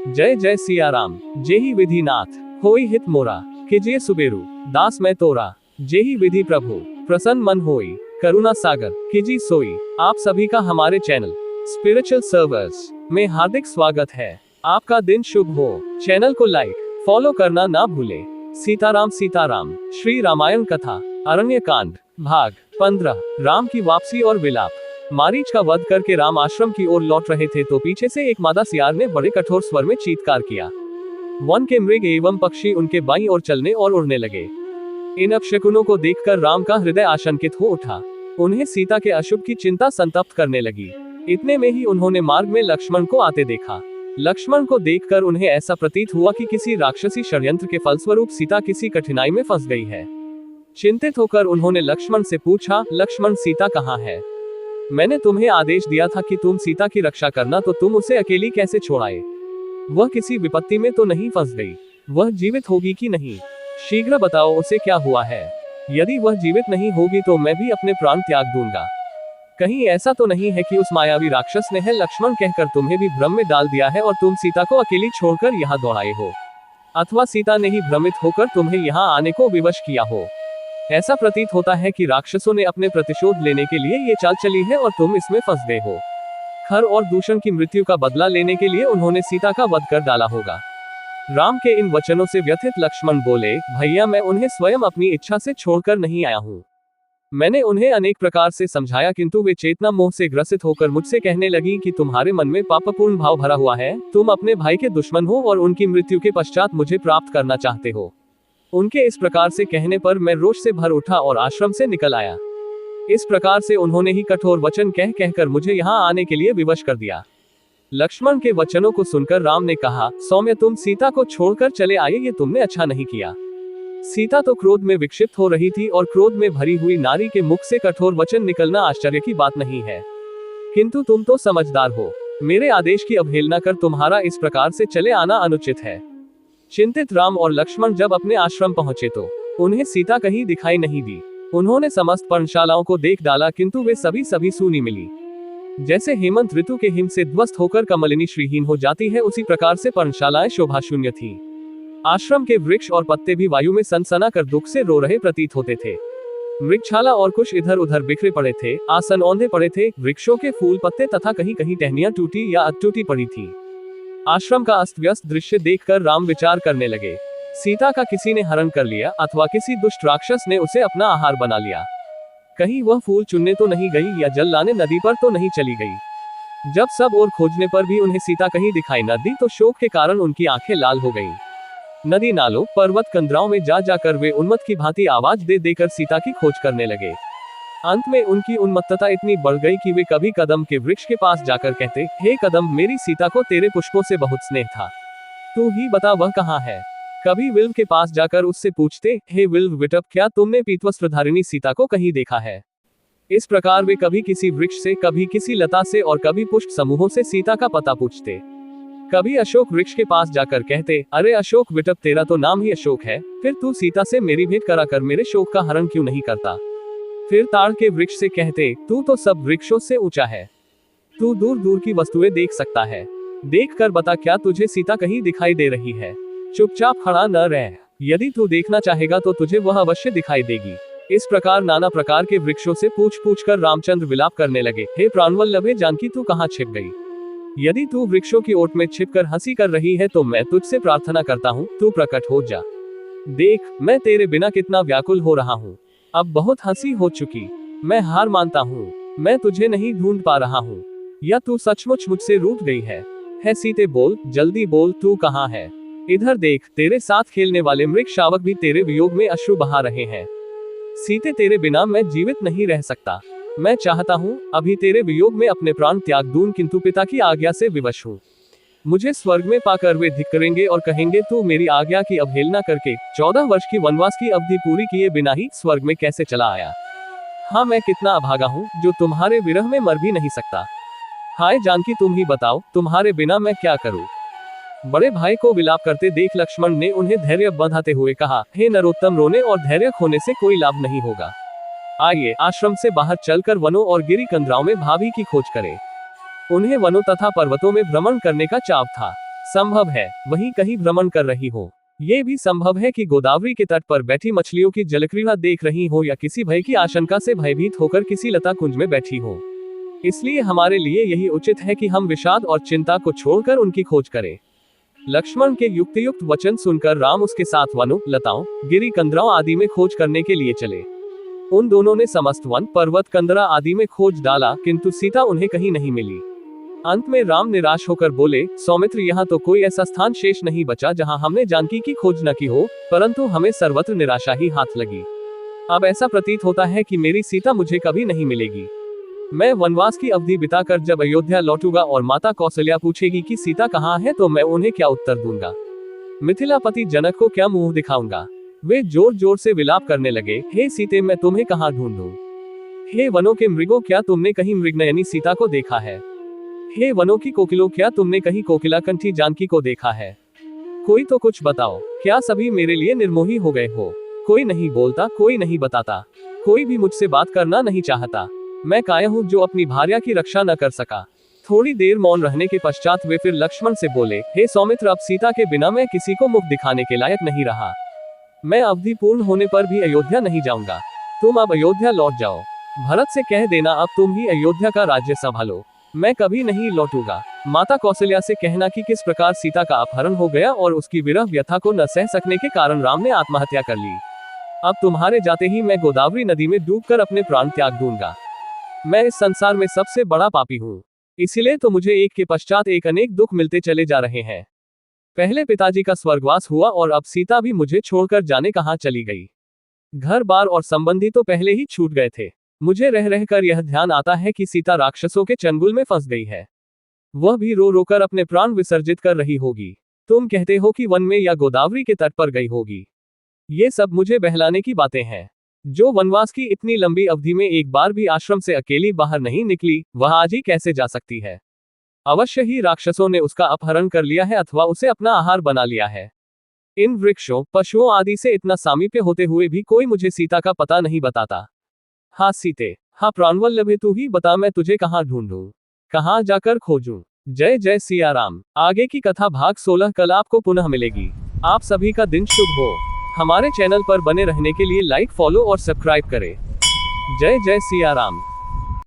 जय जय सिया राम, जेहि विधि नाथ, होई हित मोरा, कीजिए सुबेरु, दास मैं तोरा, जेहि विधि प्रभु, प्रसन्न मन होई, करुणा सागर, कीजिए सोई। आप सभी का हमारे चैनल स्पिरिचुअल सर्वर्स में हार्दिक स्वागत है। आपका दिन शुभ हो। चैनल को लाइक, फॉलो करना ना भूले। सीताराम सीताराम। श्री रामायण कथा, अरण्य कांड, भाग 15। राम की वापसी और विलाप। मारीच का वध करके राम आश्रम की ओर लौट रहे थे तो पीछे से एक मादा सियार ने बड़े कठोर स्वर में चीत्कार किया। वन के मृग एवं पक्षी उनके बाईं ओर चलने और उड़ने लगे। इन अपशकुनों को देखकर राम का हृदय आशंकित हो उठा। उन्हें सीता के अशुभ की चिंता संतप्त करने लगी। इतने में ही उन्होंने मार्ग में लक्ष्मण को आते देखा। लक्ष्मण को देखकर उन्हें ऐसा प्रतीत हुआ कि किसी राक्षसी षड्यंत्र के फलस्वरूप सीता किसी कठिनाई में फंस गई है। चिंतित होकर उन्होंने लक्ष्मण से पूछा, लक्ष्मण सीता कहाँ है? मैंने तुम्हें आदेश दिया था कि तुम सीता की रक्षा करना, तो तुम उसे अकेली कैसे छोड़ाए? वह किसी विपत्ति में तो नहीं फंस गई? वह जीवित होगी कि नहीं? शीघ्र बताओ उसे क्या हुआ है। यदि वह जीवित नहीं होगी तो मैं भी अपने प्राण त्याग दूंगा। कहीं ऐसा तो नहीं है कि उस मायावी राक्षस ने है लक्ष्मण कहकर तुम्हें भी भ्रम में डाल दिया है और तुम सीता को अकेली छोड़कर यहाँ दौड़ाए हो? अथवा सीता ने ही भ्रमित होकर तुम्हें यहाँ आने को विवश किया हो? ऐसा प्रतीत होता है कि राक्षसों ने अपने प्रतिशोध लेने के लिए ये चाल चली है और तुम इसमें फंस गए हो। खर और दूषण की मृत्यु का बदला लेने के लिए उन्होंने सीता का वध कर डाला होगा। राम के इन वचनों से व्यथित लक्ष्मण बोले, भैया मैं उन्हें स्वयं अपनी इच्छा से छोड़कर नहीं आया हूँ। मैंने उन्हें अनेक प्रकार से समझाया किंतु वे चेतना मोह से ग्रसित होकर मुझसे कहने लगी कि तुम्हारे मन में पापपूर्ण भाव भरा हुआ है, तुम अपने भाई के दुश्मन हो और उनकी मृत्यु के पश्चात मुझे प्राप्त करना चाहते हो। उनके इस प्रकार से कहने पर मैं रोष से भर उठा और आश्रम से निकल आया। इस प्रकार से उन्होंने ही कठोर वचन कहकर मुझे यहाँ आने के लिए विवश कर दिया। लक्ष्मण के वचनों को सुनकर राम ने कहा, सौम्य तुम सीता को छोड़कर चले आए, ये तुमने अच्छा नहीं किया। सीता तो क्रोध में विक्षिप्त हो रही थी और क्रोध में भरी हुई नारी के मुख से कठोर वचन निकलना आश्चर्य की बात नहीं है। किंतु तुम तो समझदार हो, मेरे आदेश की अवहेलना कर तुम्हारा इस प्रकार से चले आना अनुचित है। चिंतित राम और लक्ष्मण जब अपने आश्रम पहुंचे तो उन्हें सीता कहीं दिखाई नहीं दी। उन्होंने समस्त पर्णशालाओं को देख डाला किंतु वे सभी सूनी मिली। जैसे हेमंत ऋतु के हिम से ध्वस्त होकर कमलिनी श्रीहीन हो जाती है, उसी प्रकार से पर्णशालाएं शोभाशून्य थी। आश्रम के वृक्ष और पत्ते भी वायु में सनसना कर दुख से रो रहे प्रतीत होते थे। मृगछाला और कुछ इधर उधर बिखरे पड़े थे, आसन औंधे पड़े थे, वृक्षों के फूल पत्ते तथा कहीं कहीं टहनियां टूटी या अटूटी पड़ी थी। आश्रम का अस्त व्यस्त दृश्य देखकर राम विचार करने लगे, सीता का किसी ने हरण कर लिया अथवा किसी दुष्ट राक्षस ने उसे अपना आहार बना लिया। कहीं वह फूल चुनने तो नहीं गई या जल लाने नदी पर तो नहीं चली गई। जब सब ओर खोजने पर भी उन्हें सीता कहीं दिखाई न दी तो शोक के कारण उनकी आंखें लाल हो गईं। नदी नालों पर्वत कंदराओं में जा जाकर वे उन्मत्त की भांति आवाज दे देकर सीता की खोज करने लगे। अंत में उनकी उन्मत्तता इतनी बढ़ गई कि वे कभी कदम के वृक्ष के पास जाकर कहते, हे कदम, मेरी सीता को तेरे पुष्पों से बहुत स्नेह था, तू ही बता वह कहाँ है। कभी विल्व के पास जाकर उससे पूछते, हे विल्व विटप, क्या तुमने पीतवस्त्रधारिणी सीता को कहीं देखा है? इस प्रकार वे कभी किसी वृक्ष से, कभी किसी लता से और कभी पुष्प समूहों से सीता का पता पूछते। कभी अशोक वृक्ष के पास जाकर कहते, अरे अशोक विटप, तेरा तो नाम ही अशोक है, फिर तू सीता से मेरी भेंट कराकर मेरे शोक का हरण क्यों नहीं करता? फिर ताड़ के वृक्ष से कहते, तू तो सब वृक्षों से ऊंचा है, तू दूर दूर की वस्तुएं देख सकता है, देख कर बता क्या तुझे सीता कहीं दिखाई दे रही है? चुपचाप खड़ा न रह, यदि तू देखना चाहेगा तो तुझे वह अवश्य दिखाई देगी। इस प्रकार नाना प्रकार के वृक्षों से पूछ कर रामचंद्र विलाप करने लगे, हे प्राणवल्लभे जानकी, तू कहाँ छिप गई? यदि तू वृक्षों की ओट में छिपकर हंसी कर रही है तो मैं तुझसे प्रार्थना करता हूँ, तू प्रकट हो जा। देख मैं तेरे बिना कितना व्याकुल हो रहा हूँ। अब बहुत हंसी हो चुकी, मैं हार मानता हूँ, मैं तुझे नहीं ढूंढ पा रहा हूँ, या तू सचमुच मुझसे रूठ गई है सीते बोल, जल्दी बोल, तू कहाँ है? इधर देख, तेरे साथ खेलने वाले मृग शावक भी तेरे वियोग में अश्रु बहा रहे हैं। सीते, तेरे बिना मैं जीवित नहीं रह सकता। मैं चाहता हूँ अभी तेरे वियोग में अपने प्राण त्याग दूं, किंतु पिता की आज्ञा से विवश हूँ। मुझे स्वर्ग में पाकर वे धिक्करेंगे और कहेंगे, तू मेरी आज्ञा की अवहेलना करके 14 वर्ष की वनवास की अवधि पूरी किए बिना ही स्वर्ग में कैसे चला आया? हाँ, मैं कितना अभागा हूँ जो तुम्हारे विरह में मर भी नहीं सकता। हाय जानकी, तुम ही बताओ, तुम्हारे बिना मैं क्या करूँ? बड़े भाई को विलाप करते देख लक्ष्मण ने उन्हें धैर्य बंधाते हुए कहा, हे नरोत्तम, रोने और धैर्य खोने से कोई लाभ नहीं होगा। आइए आश्रम से बाहर चलकर वनों और गिरी कंदराओं में भाभी की खोज करें। उन्हें वनों तथा पर्वतों में भ्रमण करने का चाव था। संभव है वही कहीं भ्रमण कर रही हो। ये भी संभव है कि गोदावरी के तट पर बैठी मछलियों की जलक्रीड़ा देख रही हो या किसी भय की आशंका से भयभीत होकर किसी लता कुंज में बैठी हो। इसलिए हमारे लिए यही उचित है कि हम विषाद और चिंता को छोड़कर उनकी खोज करें। लक्ष्मण के युक्तियुक्त वचन सुनकर राम उसके साथ वनों, लताओं, गिरी कंदराओं आदि में खोज करने के लिए चले। उन दोनों ने समस्त वन, पर्वत, कंदरा आदि में खोज डाला, किंतु सीता उन्हें कहीं नहीं मिली। अंत में राम निराश होकर बोले, सौमित्र, यहाँ तो कोई ऐसा स्थान शेष नहीं बचा जहाँ हमने जानकी की खोज न की हो, परंतु हमें सर्वत्र निराशा ही हाथ लगी। अब ऐसा प्रतीत होता है कि मेरी सीता मुझे कभी नहीं मिलेगी। मैं वनवास की अवधि बिताकर जब अयोध्या लौटूंगा और माता कौशल्या पूछेगी कि सीता कहाँ है, तो मैं उन्हें क्या उत्तर दूंगा? मिथिलापति जनक को क्या मुंह दिखाऊंगा? वे जोर जोर से विलाप करने लगे, हे सीते, मैं तुम्हें कहाँ ढूंढूं? हे वनों के मृगों, क्या तुमने कहीं मृगनयनी सीता को देखा है? हे वनों की कोकिलों, क्या तुमने कहीं कोकिलाकंठी जानकी को देखा है? कोई तो कुछ बताओ, क्या सभी मेरे लिए निर्मोही हो गए हो? कोई नहीं बोलता, कोई नहीं बताता, कोई भी मुझसे बात करना नहीं चाहता। मैं काया हूँ जो अपनी भार्या की रक्षा न कर सका। थोड़ी देर मौन रहने के पश्चात वे फिर लक्ष्मण से बोले, हे सौमित्र, अब सीता के बिना मैं किसी को मुख दिखाने के लायक नहीं रहा। मैं अवधि पूर्ण होने पर भी अयोध्या नहीं जाऊंगा। तुम अब अयोध्या लौट जाओ। भरत से कह देना अब तुम ही अयोध्या का राज्य संभालो। मैं कभी नहीं लौटूंगा। माता कौशल्या से कहना कि किस प्रकार सीता का अपहरण हो गया और उसकी विरह व्यथा को न सह सकने के कारण राम ने आत्महत्या कर ली। अब तुम्हारे जाते ही मैं गोदावरी नदी में डूबकर अपने प्राण त्याग दूंगा। मैं इस संसार में सबसे बड़ा पापी हूँ। इसलिए तो मुझे एक के पश्चात एक अनेक दुख मिलते चले जा रहे हैं। पहले पिताजी का स्वर्गवास हुआ और अब सीता भी मुझे छोड़कर जाने कहाँ चली गई। घर बार और संबंधी तो पहले ही छूट गए थे। मुझे रह रहकर यह ध्यान आता है कि सीता राक्षसों के चंगुल में फंस गई है। वह भी रो रोकर अपने प्राण विसर्जित कर रही होगी। तुम कहते हो कि वन में या गोदावरी के तट पर गई होगी। ये सब मुझे बहलाने की बातें हैं। जो वनवास की इतनी लंबी अवधि में एक बार भी आश्रम से अकेली बाहर नहीं निकली, वह आज ही कैसे जा सकती है? अवश्य ही राक्षसों ने उसका अपहरण कर लिया है अथवा उसे अपना आहार बना लिया है। इन वृक्षों, पशुओं आदि से इतना सामीप्य होते हुए भी कोई मुझे सीता का पता नहीं बताता। हाँ सीते, हाँ प्राणवल्लभे, तू ही बता, मैं तुझे कहाँ ढूंढूं, कहाँ जाकर खोजूं? जय जय सिया राम। आगे की कथा भाग 16 कल आपको पुनः मिलेगी। आप सभी का दिन शुभ हो। हमारे चैनल पर बने रहने के लिए लाइक, फॉलो और सब्सक्राइब करें। जय जय सिया राम।